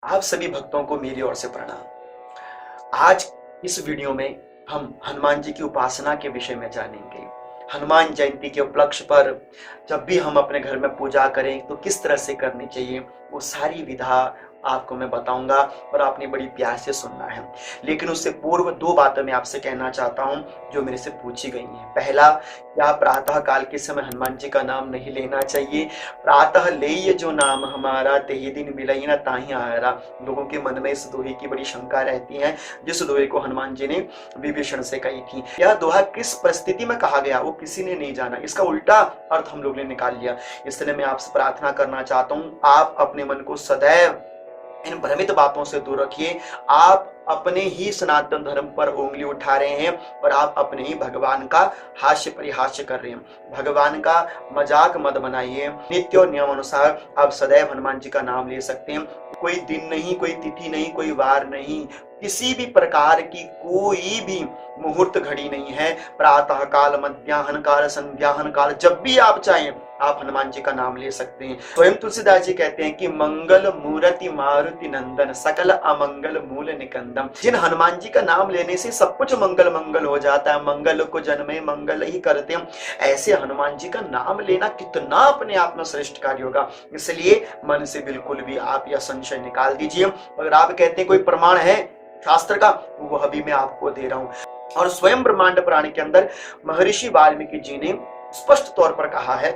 आप सभी भक्तों को मेरी ओर से प्रणाम। आज इस वीडियो में हम हनुमान जी की उपासना के विषय में जानेंगे। हनुमान जयंती के उपलक्ष्य पर जब भी हम अपने घर में पूजा करें तो किस तरह से करनी चाहिए, वो सारी विधा आपको मैं बताऊंगा और आपने बड़ी प्यार से सुनना है। लेकिन उससे पूर्व दो बातें मैं आपसे कहना चाहता हूं जो मेरे से पूछी गई हैं। पहला, क्या प्रातः काल के समय हनुमान जी का नाम नहीं लेना चाहिए? प्रातः ले ये जो नाम हमारा, तेहि दिन मिलई ना ताहि आयरा। लोगों के मन में इस दोहे की बड़ी शंका रहती है, जिस दोहे को हनुमान जी ने विभीषण से कही थी। यह दोहा किस परिस्थिति में कहा गया वो किसी ने नहीं जाना, इसका उल्टा अर्थ हम लोग ने निकाल लिया। इसलिए मैं आपसे प्रार्थना करना चाहता हूँ, आप अपने मन को सदैव इन भ्रमित बातों से दूर रखिए। आप अपने ही सनातन धर्म पर उंगली उठा रहे हैं और आप अपने ही भगवान का हास्य परिहास्य कर रहे हैं। भगवान का मजाक मत बनाइए। नित्य और नियम अनुसार आप सदैव हनुमान जी का नाम ले सकते हैं। कोई दिन नहीं, कोई तिथि नहीं, कोई वार नहीं, किसी भी प्रकार की कोई भी मुहूर्त घड़ी नहीं है। प्रातः काल, मध्याह्न काल, संध्याहन काल, जब भी आप चाहें आप हनुमान जी का नाम ले सकते हैं। स्वयं तुलसीदास जी कहते हैं कि मंगल मूर्ति मारुति नंदन, सकल अमंगल मूल निकंदम। जिन हनुमान जी का नाम लेने से सब कुछ मंगल मंगल हो जाता है, मंगल को जन्मे मंगल ही करते हैं, ऐसे हनुमान जी का नाम लेना कितना अपने आप में श्रेष्ठ कार्य होगा। इसलिए मन से बिल्कुल भी आप यह संशय निकाल दीजिए। अगर आप कहते हैं कोई प्रमाण है शास्त्र का, वह भी मैं आपको दे रहा हूं। और स्वयं ब्रह्मांड पुराण के अंदर महर्षि वाल्मीकि जी ने स्पष्ट तौर पर कहा है,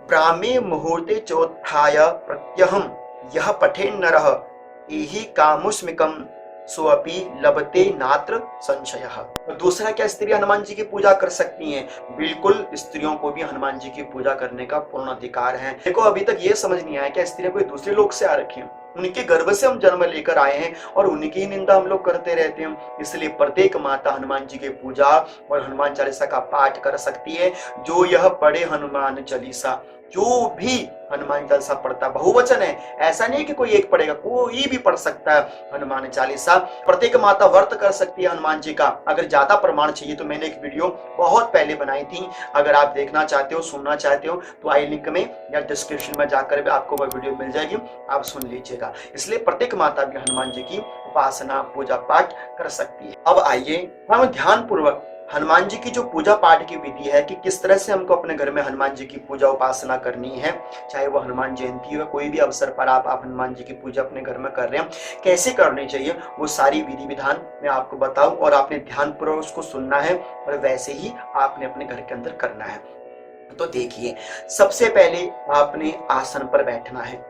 ब्राह्मे मुहूर्ते चोत्थाय प्रत्यहम यह पठे नरः एहि कामुष्मिकम सोअपि लभते नात्र संशयः। और दूसरा, क्या स्त्री हनुमान जी की पूजा कर सकती हैं? बिल्कुल, स्त्रियों को भी हनुमान जी की पूजा करने का पूर्ण अधिकार है। देखो, अभी तक ये समझ नहीं आया क्या स्त्रियां कोई दूसरे लोग से आ रखी हैं? उनके गर्भ से हम जन्म लेकर आए हैं और उनकी ही निंदा हम लोग करते रहते हैं। इसलिए प्रत्येक माता हनुमान जी की पूजा और हनुमान चालीसा का पाठ कर सकती है। जो यह पढ़े हनुमान चालीसा, जो भी हनुमान चालीसा पढ़ता, बहुवचन है, ऐसा नहीं कि कोई एक पढ़ेगा, कोई भी पढ़ सकता है हनुमान चालीसा। प्रत्येक माता व्रत कर सकती है हनुमान जी का। अगर ज्यादा प्रमाण चाहिए तो मैंने एक वीडियो बहुत पहले बनाई थी, अगर आप देखना चाहते हो, सुनना चाहते हो तो आई लिंक में या डिस्क्रिप्शन में जाकर भी आपको वह वीडियो मिल जाएगी, आप सुन लीजिएगा। इसलिए प्रत्येक माता भी हनुमान जी की उपासना पूजा पाठ कर सकती है। अब आइए हम ध्यान पूर्वक हनुमान जी की जो पूजा पाठ की विधि है कि किस तरह से हमको अपने घर में हनुमान जी की पूजा उपासना करनी है, चाहे वो हनुमान जयंती हो, कोई भी अवसर पर आप हनुमान जी की पूजा अपने घर में कर रहे हैं, कैसे करनी चाहिए, वो सारी विधि विधान मैं आपको बताऊं और आपने ध्यान पूर्वक उसको सुनना है और वैसे ही आपने अपने घर के अंदर करना है। तो देखिए, सबसे पहले आपने आसन पर बैठना है।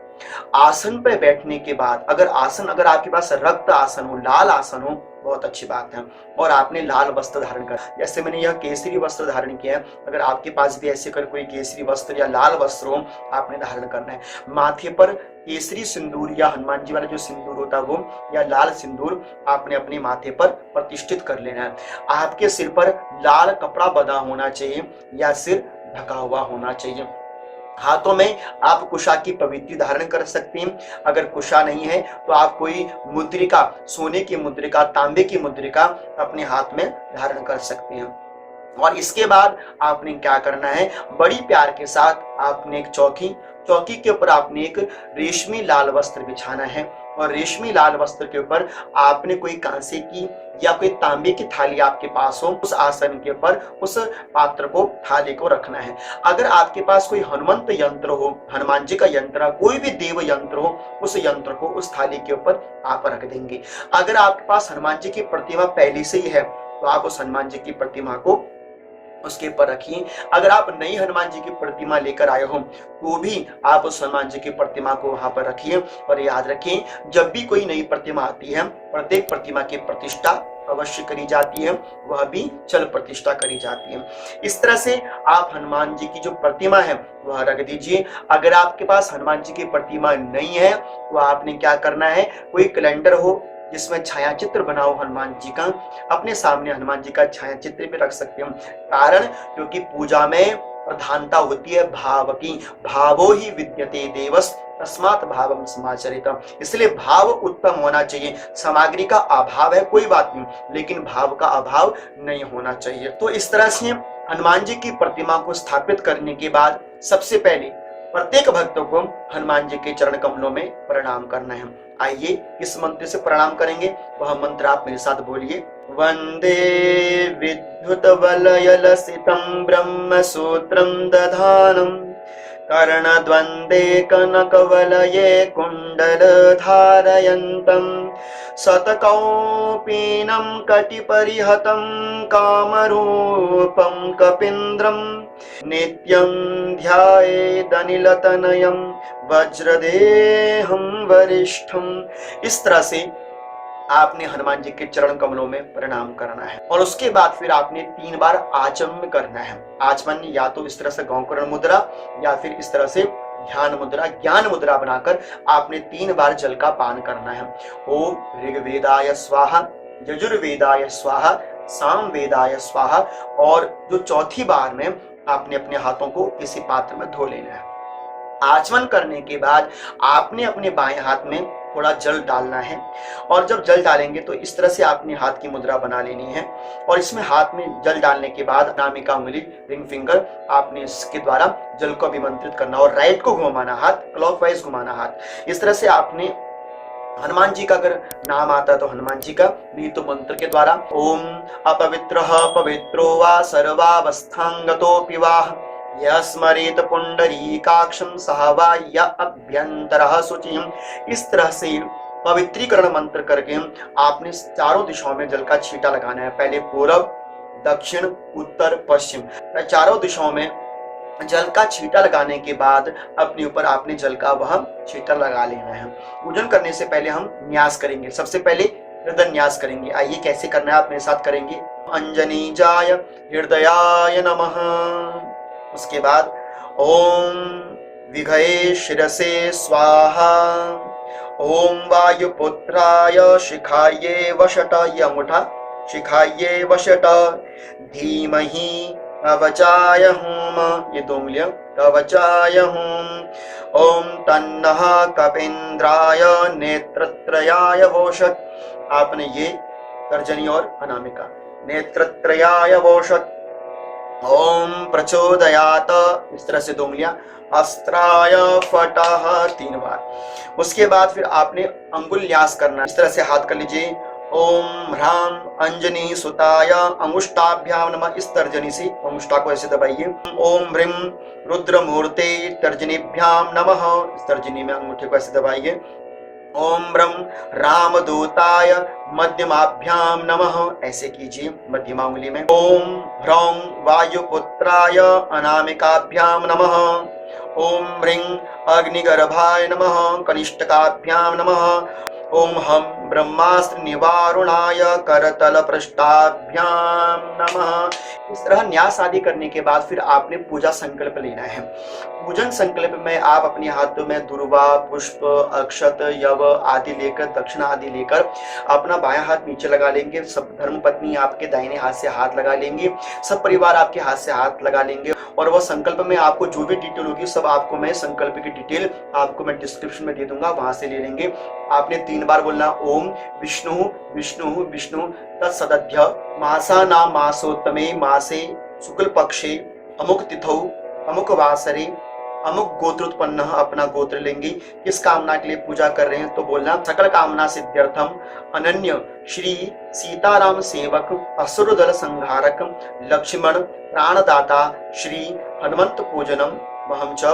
आसन पर बैठने के बाद अगर आपके पास रक्त आसन हो, लाल आसन हो, बहुत अच्छी बात है। और आपने लाल वस्त्र धारण कर, जैसे मैंने यह केसरी वस्त्र धारण किया है, अगर आपके पास भी ऐसे कर कोई केसरी वस्त्र या लाल वस्त्र हो, आपने धारण करना है। माथे पर केसरी सिंदूर या हनुमान जी वाला जो सिंदूर होता है वो, या लाल सिंदूर आपने अपने माथे पर प्रतिष्ठित कर लेना है। आपके सिर पर लाल कपड़ा बंधा होना चाहिए या सिर ढका हुआ होना चाहिए। हाथों में आप कुशा की पवित्री धारण कर सकते हैं। अगर कुशा नहीं है तो आप कोई मुद्रिका, सोने की मुद्रिका, तांबे की मुद्रिका अपने हाथ में धारण कर सकते हैं। और इसके बाद आपने क्या करना है, बड़ी प्यार के साथ आपने एक चौकी के ऊपर आपने एक रेशमी लाल वस्त्र बिछाना है। और रेशमी लाल वस्त्र के ऊपर आपने कोई कांसे की या कोई तांबे की थाली आपके पास हो, उस आसन के ऊपर उस पात्र को, थाली को रखना है। अगर आपके पास कोई हनुमंत यंत्र हो, हनुमान जी का यंत्र, कोई भी देव यंत्र हो, उस यंत्र को उस थाली के ऊपर आप रख देंगे। अगर आपके पास हनुमान जी की प्रतिमा पहले से ही है तो आप उस हनुमान जी की प्रतिमा को उसके ऊपर रखिए। अगर आप नई हनुमान जी की प्रतिमा लेकर आए हो तो भी आप उस हनुमान जी की प्रतिमा को वहां पर रखिए। और याद रखिए, जब भी कोई नई प्रतिमा आती है, प्रत्येक प्रतिमा की प्रतिष्ठा अवश्य करी जाती है, वह भी चल प्रतिष्ठा करी जाती है। इस तरह से आप हनुमान जी की जो प्रतिमा है वह रख दीजिए। अगर आपके पास हनुमान जी की प्रतिमा नहीं है तो आपने क्या करना है, कोई कैलेंडर हो जिसमें छाया चित्र बनाओ हनुमान जी का, अपने सामने हनुमान जी का छाया चित्र भी रख सकते हो। कारण, क्योंकि पूजा में प्रधानता होती है भाव की। भावो ही विद्यते देवस तस्मात् भावम समाचरितम। इसलिए भाव उत्तम होना चाहिए। सामग्री का अभाव है कोई बात नहीं, लेकिन भाव का अभाव नहीं होना चाहिए। तो इस तरह से हनुमान जी की प्रतिमा को स्थापित करने के बाद सबसे पहले प्रत्येक भक्त को हनुमान जी के चरण कमलों में प्रणाम करना है। आइए किस मंत्र से प्रणाम करेंगे, वह मंत्र आप मेरे साथ बोलिए। वंदे विद्युत वलयलसितं ब्रह्म सूत्रम दधानम कर्णद्वन्द्वे कनकवलये कुण्डलधारयन्तम् शतकौपीनं कटिपरिहतं कामरूपं कपीन्द्रम् नित्यं ध्यायेदनिलतनयं वज्रदेहं वरिष्ठम्। इस तरह से आपने हनुमान जी के चरण कमलों में प्रणाम करना है और उसके बाद फिर आपने 3 बार आचमन करना है। आचमन या तो इस तरह से गौकर्ण मुद्रा या फिर इस तरह से ध्यान मुद्रा, ज्ञान मुद्रा बनाकर आपने 3 बार जल का पान करना है। ओम ऋग्वेदाय स्वाहा, यजुर्वेदाय स्वाहा, सामवेदाय स्वाहा। और जो चौथी बार में आपने अपने हाथों को किसी पात्र में धो लेना है। आचमन करने के बाद आपने अपने बाएं हाथ में थोड़ा जल डालना है और जब जल डालेंगे तो इस तरह से आपने हाथ की मुद्रा बना लेनी है और इसमें हाथ में जल डालने के बाद अनामिका उंगली, रिंग फिंगर, आपने इसके द्वारा जल को अभिमंत्रित करना और राइट को घुमाना, हाथ क्लॉकवाइज घुमाना हाथ। इस तरह से आपने हनुमान जी का अगर नाम आता है तो हनुमान जी का, नहीं तो मंत्र के द्वारा ओम अपवित्रः पवित्रो वा सर्वावस्थांगतोऽपि वा यस्मरेत पुंडरीकाक्षं सह वा य अभ्यंतरः शुचिम्। इस तरह से पवित्रीकरण मंत्र करके आपने चारों दिशाओं में जल का छींटा लगाना है। पहले पूरब, दक्षिण, उत्तर, पश्चिम, चारों दिशाओं में जल का छींटा लगाने के बाद अपने ऊपर आपने जल का वह छींटा लगा लेना है। पूजन करने से पहले हम न्यास करेंगे। सबसे पहले हृदय न्यास करेंगे। आइए कैसे करना है आप मेरे साथ करेंगे। अंजनी जाय हृदयाय नमः। उसके बाद ओम विघये शिरसे स्वाहा, ओम वायुपुत्राय शिखाये वषट, ये अंगूठा शिखाये वषट, धीमहि कवचाय हूम, ये 2 उंगलियां कवचाय हूम, ओम तन्नः कपीन्द्राय नेत्रत्रयाय वोषट। आपने ये तर्जनी और अनामिका, नेत्रत्रयाय वोषट। ओम प्रचोदयात, इस तरह से 2 उंगलियां, अस्त्राय फटः 3 बार। उसके बाद फिर आपने अंगुल न्यास करना। इस तरह से हाथ कर लीजिए। ओम ह्राम अंजनी सुताय अंगुष्ठाभ्याम नमः। इस तर्जनी से अंगुष्ठा को ऐसे दबाइए। ओम ह्रीम रुद्रमूर्ते तर्जनीभ्याम नमः। इस तर्जनी में अंगूठे को ऐसे दबाइए। ओम ब्रह्म रामदूताय मध्यमाभ्याम नमः, ऐसे कीजिए मध्यमा उंगली में। ओम ह्रौं वायुपुत्राय अनामिकाभ्याम नमः। ओम ह्रीं अग्निगर्भाय नमः कनिष्ठकाभ्याम नमः। ओम हम ब्रह्मास्त्र निवारुणाय करतल पृष्ठाभ्याम नमः। इस तरह न्यास आदि करने के बाद फिर आपने पूजा संकल्प लेना है। पूजन संकल्प में आप अपने हाथों में दुर्वा, पुष्प, अक्षत, यव आदि लेकर, दक्षिणा आदि लेकर अपना बायां हाथ नीचे लगा लेंगे। सब धर्मपत्नी आपके दाहिने हाथ से हाथ लगा लेंगे, सब परिवार आपके हाथ से हाथ लगा लेंगे और वह संकल्प में आपको जो भी डिटेल होगी सब आपको मैं संकल्प की डिटेल आपको मैं डिस्क्रिप्शन में दे दूंगा, वहां से ले लेंगे। आपने 3 बार बोलना ओम विष्णु विष्णु विष्णु तत्सदध्य मासा मासोत्तमे मासे शुक्ल पक्षे अमुक तिथौ अमुक वासरे अमुक गोत्र उत्पन्न, अपना गोत्र लेंगे। किस कामना के लिए पूजा कर रहे हैं तो बोलना सकल कामना सिद्ध्यर्थम अनन्य श्री सीताराम सेवक असुर दल संहारक लक्ष्मण प्राणदाता श्री हनुमंत पूजनम महम च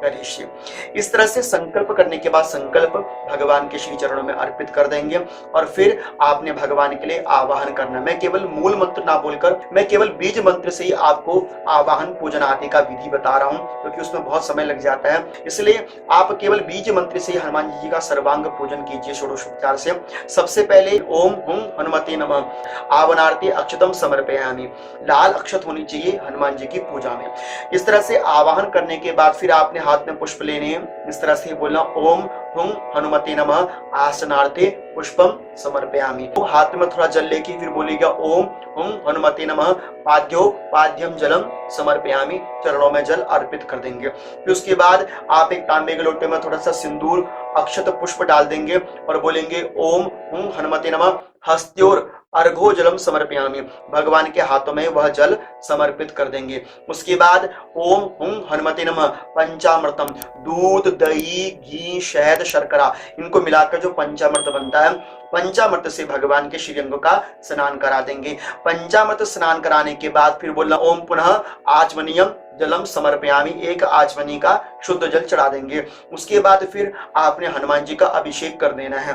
करिष्ये। इस तरह से संकल्प करने के बाद संकल्प भगवान के श्री चरणों में अर्पित कर देंगे और फिर आपने भगवान के लिए आवाहन करना। मैं केवल मूल मंत्र ना बोलकर मैं केवल बीज मंत्र से ही आपको आवाहन पूजन आदि का विधि बता रहा हूं, क्योंकि उसमें बहुत समय लग जाता है। इसलिए आप केवल बीज मंत्र से ही हनुमान जी का सर्वांग पूजन कीजिए षोडशोपचार से। सबसे पहले ओम हुं हनुमते नमः आवनार्ते अक्षतम समर्पयामि, लाल अक्षत होनी चाहिए हनुमान जी की पूजा में। इस तरह से आवाहन करने के बाद फिर आपने हाथ में पुष्प लेने हैं। इस तरह से बोलना ओम हुं हनुमते नमः आसनार्थे पुष्पम समर्पयामि। तो हाथ में थोड़ा जल लेके फिर बोलेगा ओम हुं हनुमते नमः पाद्यो पाद्यम जलम समर्पयामि, चरणों में जल अर्पित कर देंगे। फिर उसके बाद आप एक तांबे के लोटे में थोड़ा सा सिंदूर अक्षत पुष्प डाल देंगे और बोलेंगे ओम हुं हनुमते नमः हस्त्योर अर्घो जलम समर्पयामि, भगवान के हाथों में वह जल समर्पित कर देंगे। उसके बाद ओम हुं हनुमते नमः पंचामृतम, दूध दही घी शहद शर्करा इनको मिलाकर जो पंचामृत बनता है, पंचामृत से भगवान के श्रीअंग का स्नान करा देंगे। पंचामृत स्नान कराने के बाद फिर बोलना ओम पुनः आचमनीयम जलम समर्पयामि, एक आचमनी का शुद्ध जल चढ़ा देंगे। उसके बाद फिर आपने हनुमान जी का अभिषेक कर देना है।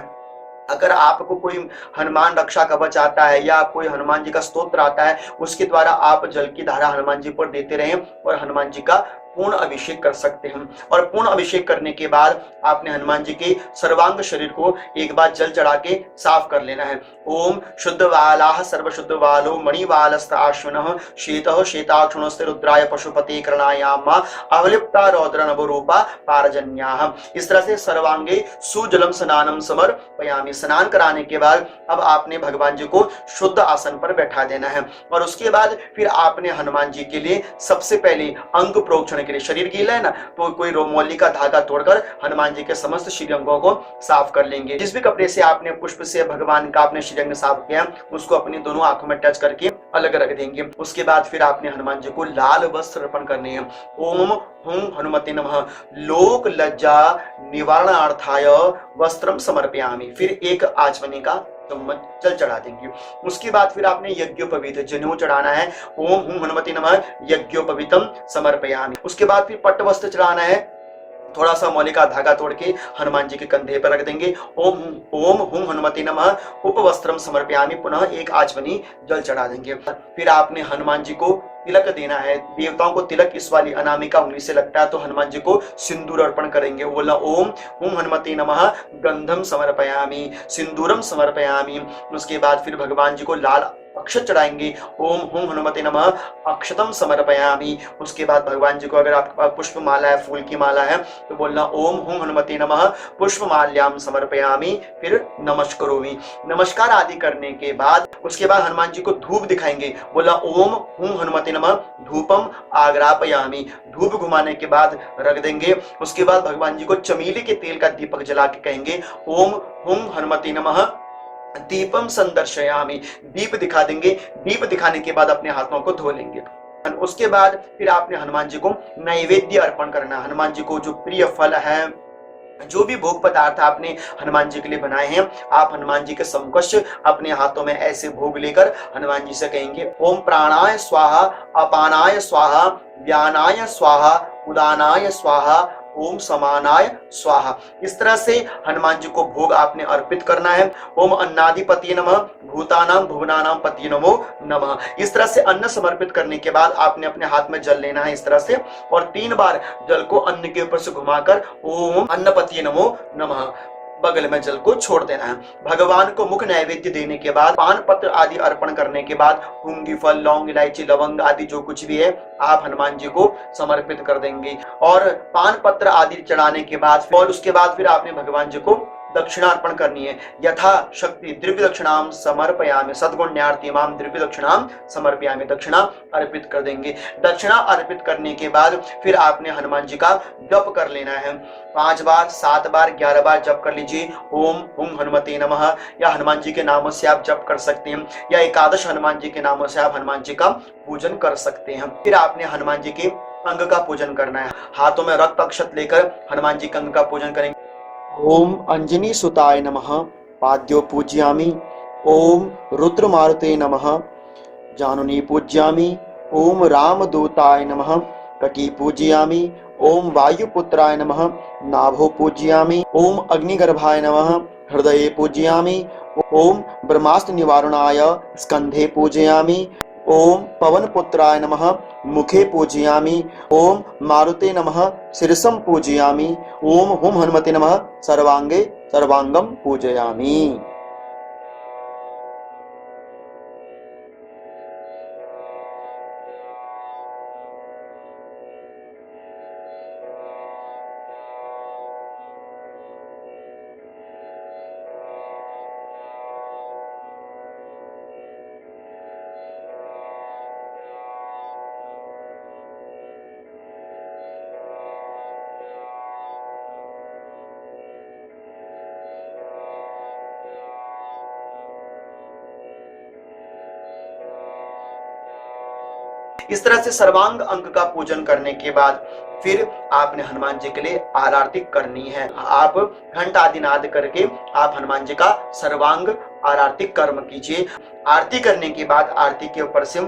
अगर आपको कोई हनुमान रक्षा कवच आता है या कोई हनुमान जी का स्तोत्र आता है, उसके द्वारा आप जल की धारा हनुमान जी पर देते रहें और हनुमान जी का पूर्ण अभिषेक कर सकते हैं। और पूर्ण अभिषेक करने के बाद आपने हनुमान जी के सर्वांग शरीर को एक बार जल चढ़ा के साफ कर लेना है। ओम शुद्ध वालाह सर्व शुद्ध वालो मणिवालस्ताश्विनः शेतः शेताक्षुणस्ते रुद्राय पशुपते करणायामा अवलिप्ता रौद्र नवरूपा पारजन्याः। इस तरह से सर्वांगे सुजलम स्नानम समर्पयामि, स्नान कराने के बाद अब आपने भगवान जी को शुद्ध आसन पर बैठा देना है। और उसके बाद फिर आपने हनुमान जी के लिए सबसे पहले अंग प्रोक्षण के लिए, शरीर गीला है ना, तो कोई रोमोली का धागा तोड़कर हनुमान जी के समस्त श्रीअंगों को साफ कर लेंगे। जिस भी कपड़े से आपने पुष्प से भगवान का आपने श्रीअंग साफ किया, उसको अपनी दोनों आंखों में टच करके अलग रख देंगे। उसके बाद फिर आपने हनुमान जी को लाल वस्त्र अर्पण करने हैं। ओम हुं हनुमते नमः लोक लज्जा निवारणार्थाय वस्त्रम समर्पयामि, फिर एक आचमनी का चम्मच जल चढ़ा देंगे। उसके बाद फिर आपने यज्ञोपवीत जनेऊ चढ़ाना है। ओम हुं हनुमते नमः यज्ञोपवीतम समर्पयामि। उसके बाद फिर पट्ट वस्त्र चढ़ाना है, थोड़ा सा मौली का धागा तोड़ के हनुमान जी के कंधे पर रख देंगे। ओम ओम हुं हनुमते नमः उपवस्त्रम समर्पयामि, पुनः एक आचमनी जल चढ़ा देंगे। फिर आपने हनुमान जी को तिलक देना है। देवताओं को तिलक इस वाली अनामिका उंगली से लगता है, तो हनुमान जी को सिंदूर अर्पण करेंगे। बोला ओम हुं हनुमते नमः गंधम समर्पयामि सिंदूरम समर्पयामि। उसके बाद फिर भगवान जी को लाल अक्षत चढ़ाएंगे। ओम हुं हनुमते नमः अक्षतम समर्पयामि। उसके बाद भगवान जी को अगर आपके पास पुष्प माला है, फूल की माला है, तो बोलना ओम हुं हनुमते नमः पुष्पमाल्याम समर्पयामि, फिर नमस्करोमि। नमस्कार आदि करने के बाद उसके बाद हनुमान जी को धूप दिखाएंगे। बोला ओम हुं हनुमते नमः धूपम आग्रापयामि, धूप घुमाने के बाद रख देंगे। उसके बाद भगवान जी को चमेली के तेल का दीपक जला के कहेंगे ओम हुं हनुमते नमः दीपम संदर्शयामि, दीप दिखा देंगे। दीप दिखाने के बाद अपने हाथों को धो लेंगे। उसके बाद फिर आपने हनुमान जी को नैवेद्य अर्पण करना। हनुमान जी को जो प्रिय फल है, जो भी भोग पदार्थ आपने हनुमान जी के लिए बनाए हैं, आप हनुमान जी के समकक्ष अपने हाथों में ऐसे भोग लेकर हनुमान जी से कहेंगे ओम प्राणाय स्वाहा अपानाय स्वाहा व्यानाय स्वाहा उदानाय स्वाहा ओम समानाय स्वाहा। इस तरह से हनुमान जी को भोग आपने अर्पित करना है। ओम अन्नाधिपति नमः भूतानाम भुवनानाम पति नमो नमः। इस तरह से अन्न समर्पित करने के बाद आपने अपने हाथ में जल लेना है इस तरह से, और 3 बार जल को अन्न के ऊपर से घुमाकर ओम अन्नपति नमो नमः बगल में जल को छोड़ देना है। भगवान को मुख नैवेद्य देने के बाद, पान पत्र आदि अर्पण करने के बाद, मूंगी फल लौंग इलायची लवंग आदि जो कुछ भी है आप हनुमान जी को समर्पित कर देंगे। और पान पत्र आदि चढ़ाने के बाद और उसके बाद फिर आपने भगवान जी को दक्षिणा अर्पण करनी है। यथा शक्ति द्रव्य दक्षिणाम समर्पयामि सद्गुण्यार्थी माम द्रव्य दक्षिणाम समर्पयामि, दक्षिणा अर्पित कर देंगे। दक्षिणा अर्पित करने के बाद फिर आपने हनुमान जी का जप कर लेना है। 5 बार 7 बार 11 बार जप कर लीजिए। ओम हुं हनुमते नमः, या हनुमान जी के नामों से आप जप कर सकते हैं, या एकादश हनुमान जी के नामों से आप हनुमान जी का पूजन कर सकते हैं। फिर आपने हनुमान जी के अंग का पूजन करना है। हाथों में रक्त अक्षत लेकर हनुमान जी के अंग का पूजन करेंगे। ओम अंजनी सुताय नमः पाद्यो पूज्यामि। ओम रुद्रमारुते नमः जानुनी पूज्यामि। ओम रामदूताय नमः कटी पूज्यामि। ओम वायुपुत्राय नमः नाभो पूज्यामि। ओम अग्निगर्भाय नमः हृदये पूज्यामि। ओम ब्रह्मास्त्र निवारणाय स्कंधे पूजयामि। ओम पवनपुत्राय नमः मुखे पूजयामि। ओम मारुते नमः शिरसं पूजयामि। ओम हुं हनुमते नमः सर्वांगे सर्वांगम पूजयामि। इस तरह से सर्वांग अंग का पूजन करने के बाद फिर आपने हनुमान जी के लिए आरती करनी है। आप घंटा आदि नाद करके आप हनुमान जी का सर्वांग आरती कर्म कीजिए। आरती करने के बाद आरती के ऊपर से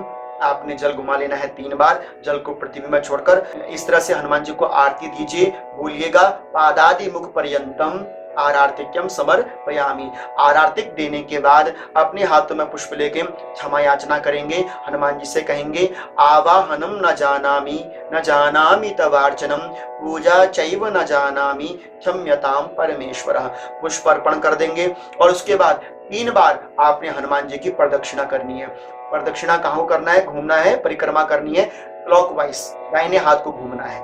आपने जल घुमा लेना है 3 बार, जल को पृथ्वी में छोड़कर। इस तरह से हनुमान जी को आरती दीजिए। बोलिएगा पादादि मुख पर्यंतम आरार्तिक्यम समर्पयामि। आरार्तिक देने के बाद अपने हाथों में पुष्प लेके क्षमा याचना करेंगे। हनुमान जी से कहेंगे आवाहनम न जानामि तवार्चनम पूजा चैव न जानामि क्षम्यताम परमेश्वरः। पुष्प अर्पण कर देंगे और उसके बाद 3 बार आपने हनुमान जी की प्रदक्षिणा करनी है। प्रदक्षिणा कहाँ करना है? घूमना है, परिक्रमा करनी है, क्लॉकवाइज दाहिने हाथ को घूमना है।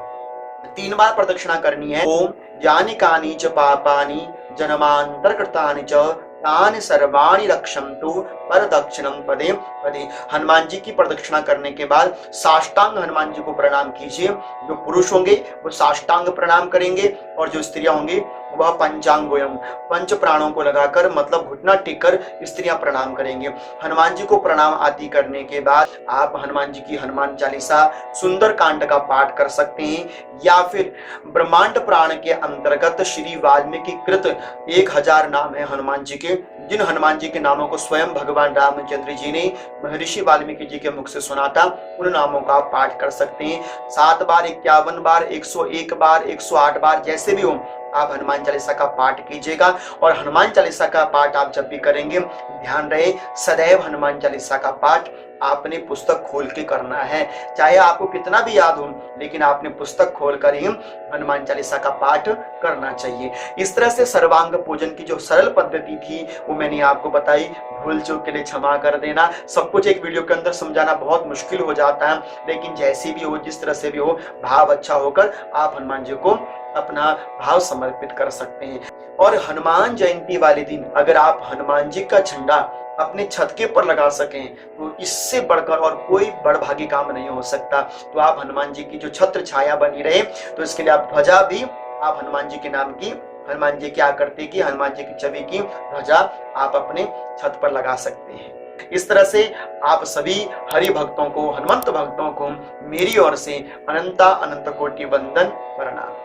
3 बार प्रदक्षिणा करनी है। ओम यानि कानि च पापानि जन्मांतर कृतानि च तानि सर्वाणि रक्षन्तु परदक्षिणं पदे पदे। हनुमान जी की प्रदक्षिणा करने के बाद साष्टांग हनुमान जी को प्रणाम कीजिए। जो पुरुष होंगे वो साष्टांग प्रणाम करेंगे और जो स्त्रियां होंगी वह पंचांगोयम, पंच प्राणों को लगाकर मतलब घुटना टेक कर स्त्रियां प्रणाम करेंगे। हनुमान जी को प्रणाम आदि करने के बाद आप हनुमान जी की हनुमान चालीसा सुंदर कांड का पाठ कर सकते हैं या फिर ब्रह्मांड पुराण के अंतर्गत श्री वाल्मीकि कृत 1000 नाम है हनुमान जी के। जिन हनुमान जी के नामों को स्वयं भगवान रामचंद्र जी ने महर्षि वाल्मीकि जी के मुख से सुना था, उन नामों का आप पाठ कर सकते हैं। 7 बार, 51 बार, 101 बार, 108 बार, जैसे भी हो आप हनुमान चालीसा का पाठ कीजिएगा। और हनुमान चालीसा का पाठ आप जब भी करेंगे ध्यान रहे सदैव हनुमान चालीसा का पाठ आपने पुस्तक खोल के करना है। चाहे आपको कितना भी याद हो लेकिन आपने पुस्तक खोलकर ही हनुमान चालीसा का पाठ करना चाहिए। इस तरह से सर्वांग पूजन की जो सरल पद्धति थी वो मैंने आपको बताई। भूल चूक के लिए क्षमा कर देना। सब कुछ एक वीडियो के अंदर समझाना बहुत मुश्किल हो जाता है, लेकिन जैसी भी हो, जिस तरह से भी हो, भाव अच्छा होकर आप हनुमान जी को अपना भाव समर्पित कर सकते हैं। और हनुमान जयंती वाले दिन अगर आप हनुमान जी का झंडा अपने छत के ऊपर लगा सकें तो इससे बढ़कर और कोई बड़भागी काम नहीं हो सकता। तो आप हनुमान जी की जो छत्र छाया बनी रहे तो इसके लिए आप ध्वजा भी आप हनुमान जी के नाम की, हनुमान जी की आकृति की, हनुमान जी की छवि की ध्वजा आप अपने छत पर लगा सकते हैं। इस तरह से आप सभी हरि भक्तों को, हनुमंत भक्तों को मेरी ओर से अनंत कोटि वंदन प्रणाम।